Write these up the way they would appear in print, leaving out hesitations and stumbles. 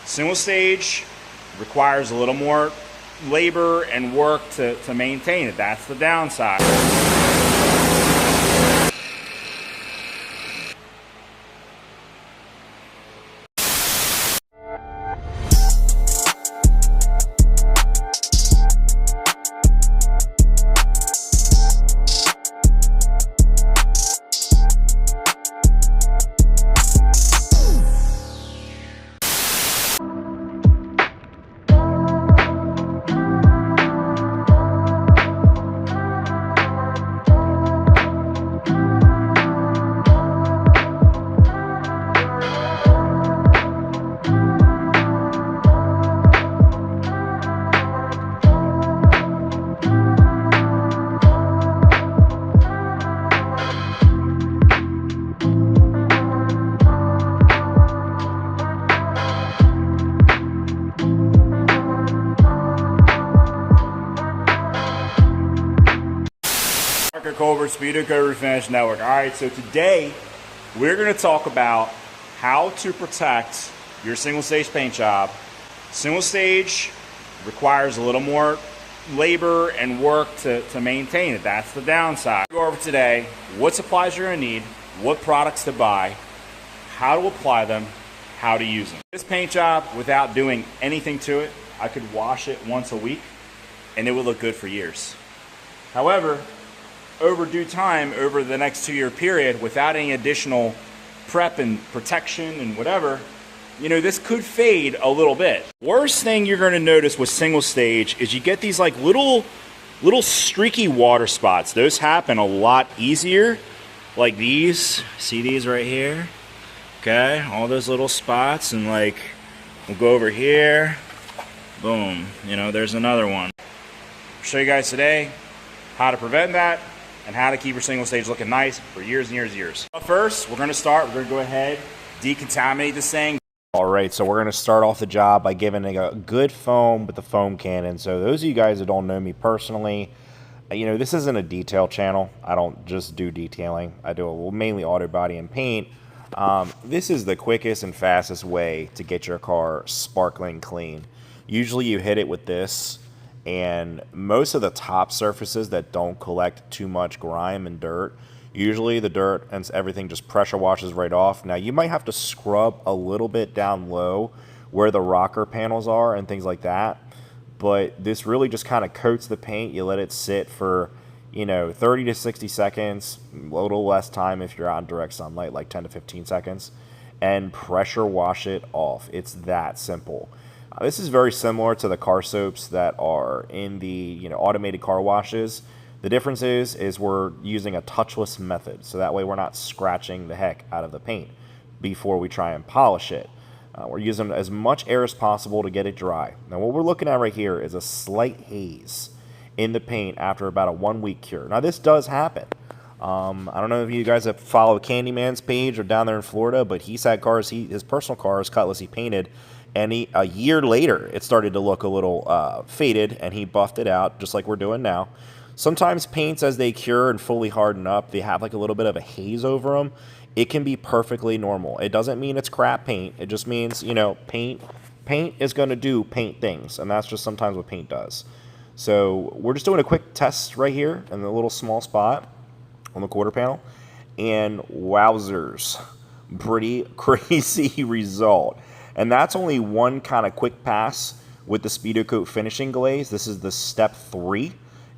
Single stage requires a little more labor and work to maintain it. That's the downside. Speedokote Refinish Network. All right, so today we're going to talk about how to protect your single stage paint job. Single stage requires a little more labor and work to maintain it. That's the downside. We'll go over today what supplies you're going to need, what products to buy, how to apply them, how to use them. This paint job, without doing anything to it, I could wash it once a week and it would look good for years. However, over due time, over the next 2-year period, without any additional prep and protection and whatever, you know, this could fade a little bit. Worst thing you're going to notice with single stage is you get these like little streaky water spots. Those happen a lot easier, like these. See these right here? Okay, all those little spots, and like we'll go over here. Boom, you know, there's another one. I'll show you guys today how to prevent that and how to keep your single stage looking nice for years and years and years. But first, we're going to go ahead, decontaminate this thing. All right, so we're going to start off the job by giving it a good foam with the foam cannon. So those of you guys that don't know me personally, you know, this isn't a detail channel. I don't just do detailing. I do mainly auto body and paint. This is the quickest and fastest way to get your car sparkling clean. Usually you hit it with this, and most of the top surfaces that don't collect too much grime and dirt, usually the dirt and everything just pressure washes right off. Now you might have to scrub a little bit down low where the rocker panels are and things like that, but this really just kind of coats the paint. You let it sit for, you know, 30 to 60 seconds, a little less time if you're out in direct sunlight, like 10 to 15 seconds, and pressure wash it off. It's that simple. This is very similar to the car soaps that are in the, you know, automated car washes. The difference is we're using a touchless method, so that way we're not scratching the heck out of the paint before we try and polish it. We're using as much air as possible to get it dry. Now what we're looking at right here is a slight haze in the paint after about a 1-week cure. Now this does happen. I don't know if you guys have followed Candyman's page or down there in Florida, but he's had cars, his personal cars, Cutlass, he painted, and a year later it started to look a little faded, and he buffed it out just like we're doing now. Sometimes paints, as they cure and fully harden up, they have like a little bit of a haze over them. It can be perfectly normal. It doesn't mean it's crap paint. It just means, you know, paint is going to do paint things, and that's just sometimes what paint does. So we're just doing a quick test right here in the little small spot on the quarter panel, and wowzers, pretty crazy result. And that's only one kind of quick pass with the Speedokote finishing glaze. This is the step 3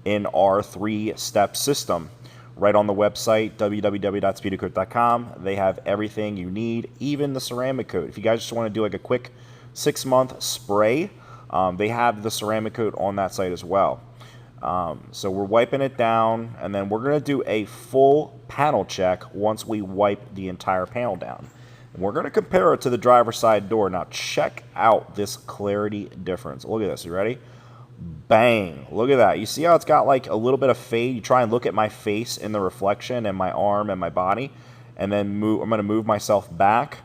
in our 3-step system. Right on the website, www.speedokote.com, they have everything you need, even the ceramic coat. If you guys just want to do like a quick 6-month spray, they have the ceramic coat on that site as well. So we're wiping it down, and then we're going to do a full panel check once we wipe the entire panel down. And we're going to compare it to the driver's side door. Now check out this clarity difference. Look at this. You ready? Bang. Look at that. You see how it's got like a little bit of fade? You try and look at my face in the reflection and my arm and my body, and then I'm going to move myself back,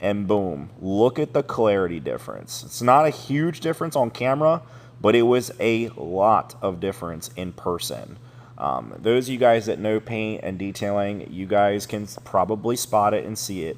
and boom. Look at the clarity difference. It's not a huge difference on camera, but it was a lot of difference in person. Those of you guys that know paint and detailing, you guys can probably spot it and see it.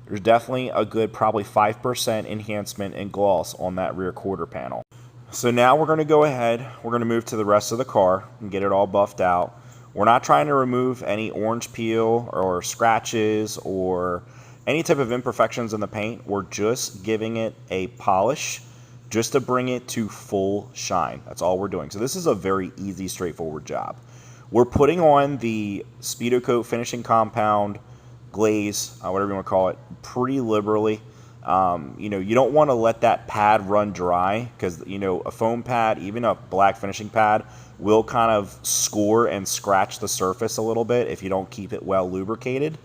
there's definitely a good probably 5% enhancement in gloss on that rear quarter panel. So now we're going to go ahead, we're going to move to the rest of the car and get it all buffed out. We're not trying to remove any orange peel or scratches or any type of imperfections in the paint. We're just giving it a polish just to bring it to full shine. That's all we're doing. So this is a very easy, straightforward job. We're putting on the Speedokote finishing compound, glaze, whatever you want to call it, pretty liberally. You know, you don't want to let that pad run dry because, you know, a foam pad, even a black finishing pad, will kind of score and scratch the surface a little bit if you don't keep it well lubricated.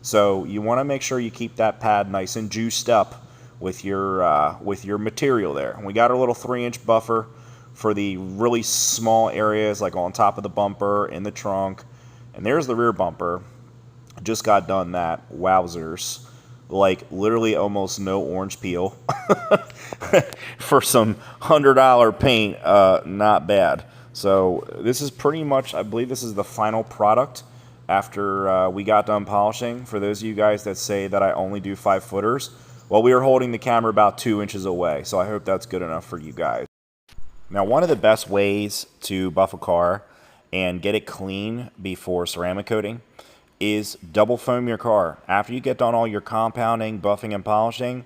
So you want to make sure you keep that pad nice and juiced up with your material there. And we got our little 3-inch buffer for the really small areas like on top of the bumper, in the trunk. And there's the rear bumper. Just got done that. Wowzers. Like literally almost no orange peel for some $100 paint. Not bad. So this is pretty much, I believe this is the final product after we got done polishing. For those of you guys that say that I only do 5-footers, well, we are holding the camera about 2 inches away, so I hope that's good enough for you guys. Now, one of the best ways to buff a car and get it clean before ceramic coating is double foam your car. After you get done all your compounding, buffing, and polishing,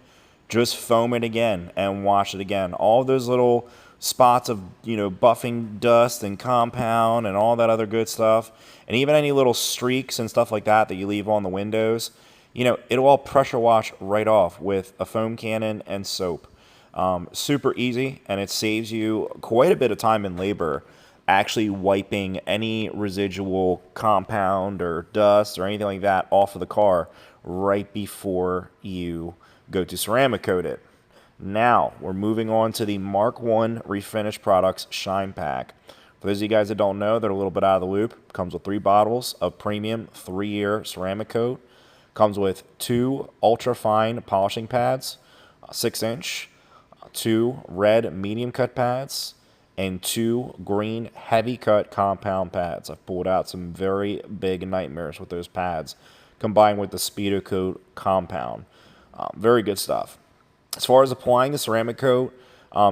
just foam it again and wash it again. All those little spots of, you know, buffing dust and compound and all that other good stuff, and even any little streaks and stuff like that that you leave on the windows, you know, it'll all pressure wash right off with a foam cannon and soap. Super easy, and it saves you quite a bit of time and labor actually wiping any residual compound or dust or anything like that off of the car right before you go to ceramic coat it. Now, we're moving on to the Mark I Refinish Products Shine Pack. For those of you guys that don't know, they're a little bit out of the loop. Comes with 3 bottles of premium 3-year ceramic coat. Comes with 2 ultra-fine polishing pads, 6-inch, 2 red medium cut pads, and 2 green heavy cut compound pads. I've pulled out some very big nightmares with those pads, combined with the Speedokote compound. Very good stuff. As far as applying the ceramic coat,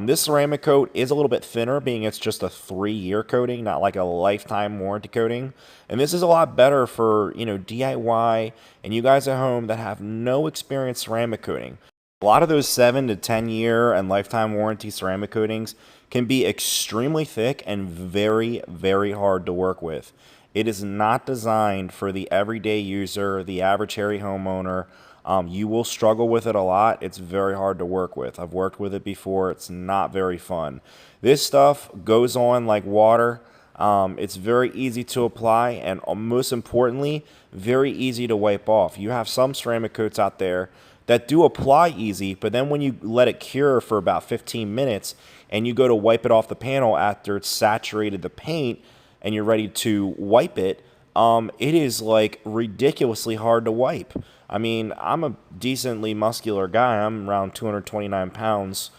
this ceramic coat is a little bit thinner, being it's just a 3-year coating, not like a lifetime warranty coating. And this is a lot better for, you know, DIY and you guys at home that have no experience ceramic coating. A lot of those 7 to 10 year and lifetime warranty ceramic coatings can be extremely thick and very, very hard to work with. It is not designed for the everyday user, the average hairy homeowner. You will struggle with it a lot. It's very hard to work with. I've worked with it before. It's not very fun. This stuff goes on like water. It's very easy to apply, and most importantly, very easy to wipe off. You have some ceramic coats out there that do apply easy, but then when you let it cure for about 15 minutes and you go to wipe it off the panel after it's saturated the paint and you're ready to wipe it, it is like ridiculously hard to wipe. I mean, I'm a decently muscular guy. I'm around 229 pounds,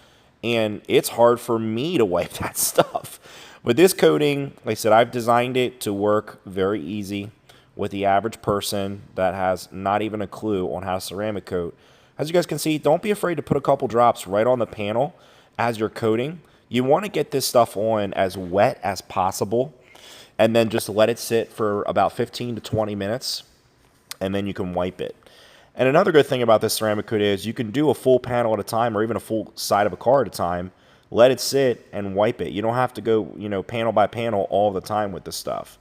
and it's hard for me to wipe that stuff. But this coating, like I said, I've designed it to work very easy with the average person that has not even a clue on how to ceramic coat. As you guys can see, don't be afraid to put a couple drops right on the panel as you're coating. You want to get this stuff on as wet as possible, and then just let it sit for about 15 to 20 minutes, and then you can wipe it. And another good thing about this ceramic coat is you can do a full panel at a time, or even a full side of a car at a time. Let it sit and wipe it. You don't have to go, you know, panel by panel all the time with this stuff.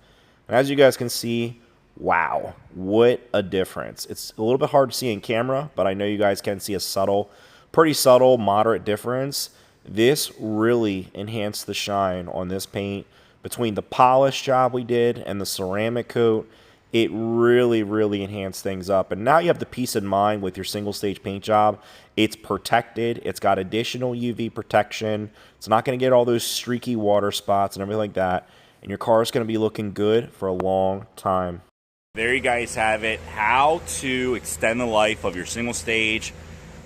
And as you guys can see, wow, what a difference. It's a little bit hard to see in camera, but I know you guys can see a pretty subtle, moderate difference. This really enhanced the shine on this paint. Between the polish job we did and the ceramic coat, it really, really enhanced things up. And now you have the peace of mind with your single stage paint job. It's protected. It's got additional UV protection. It's not going to get all those streaky water spots and everything like that. And your car is going to be looking good for a long time. There you guys have it. How to extend the life of your single stage,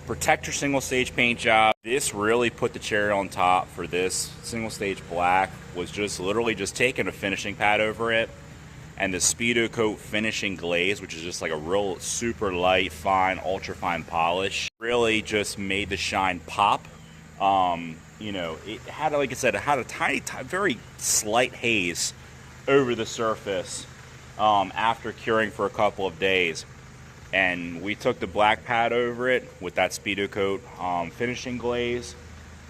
protect your single stage paint job. This really put the cherry on top for this single stage black. Was just literally just taking a finishing pad over it and the Speedokote finishing glaze, which is just like a real super light, fine, ultra fine polish, really just made the shine pop. You know, it had, like I said, it had a tiny, very slight haze over the surface after curing for a couple of days. And we took the black pad over it with that Speedokote finishing glaze,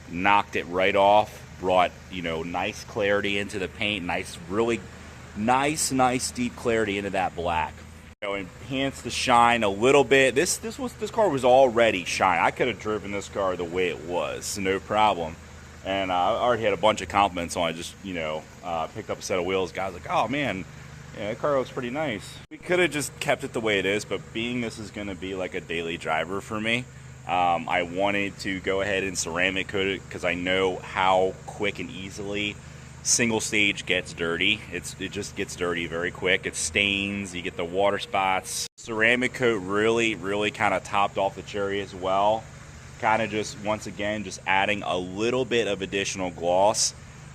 knocked it right off, brought, you know, nice clarity into the paint, really nice deep clarity into that black. You know, enhanced the shine a little bit. This car was already shine. I could have driven this car the way it was, no problem. And I already had a bunch of compliments on it. Just, you know, picked up a set of wheels. Guys like, oh man, yeah, that car looks pretty nice. We could have just kept it the way it is, but being this is going to be like a daily driver for me, I wanted to go ahead and ceramic coat it because I know how quick and easily single stage gets dirty. It just gets dirty very quick. It stains, you get the water spots. Ceramic coat really kind of topped off the cherry as well. Kind of just, once again, just adding a little bit of additional gloss.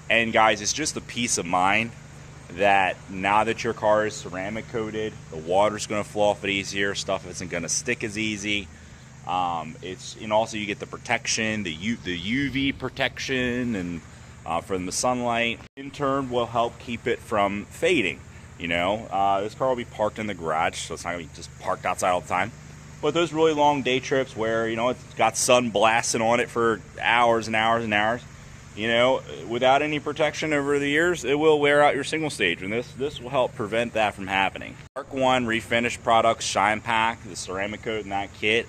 And guys, it's just a peace of mind that now that your car is ceramic coated, the water's going to flow off it easier, stuff isn't going to stick as easy. And also you get the protection, the UV protection, and from the sunlight. In turn, will help keep it from fading. You know, this car will be parked in the garage, so it's not going to be just parked outside all the time. But those really long day trips where, you know, it's got sun blasting on it for hours and hours and hours, you know, without any protection over the years, it will wear out your single stage, and this will help prevent that from happening. Mark 1 Refinish Products Shine Pack, the ceramic coat in that kit,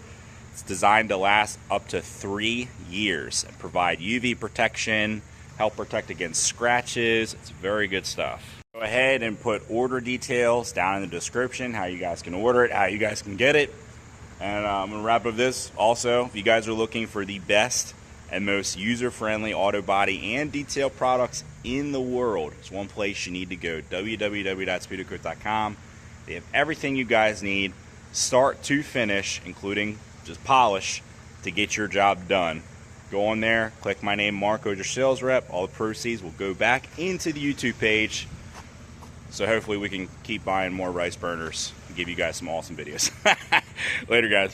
it's designed to last up to 3 years and provide UV protection, help protect against scratches. It's very good stuff. Go ahead and put order details down in the description, how you guys can order it, how you guys can get it. And I'm going to wrap up this. Also, if you guys are looking for the best and most user-friendly auto body and detail products in the world, there's one place you need to go, www.speedokote.com. They have everything you guys need, start to finish, including just polish, to get your job done. Go on there, click my name, Marco, your sales rep. All the proceeds will go back into the YouTube page. So hopefully we can keep buying more rice burners and give you guys some awesome videos. Later, guys.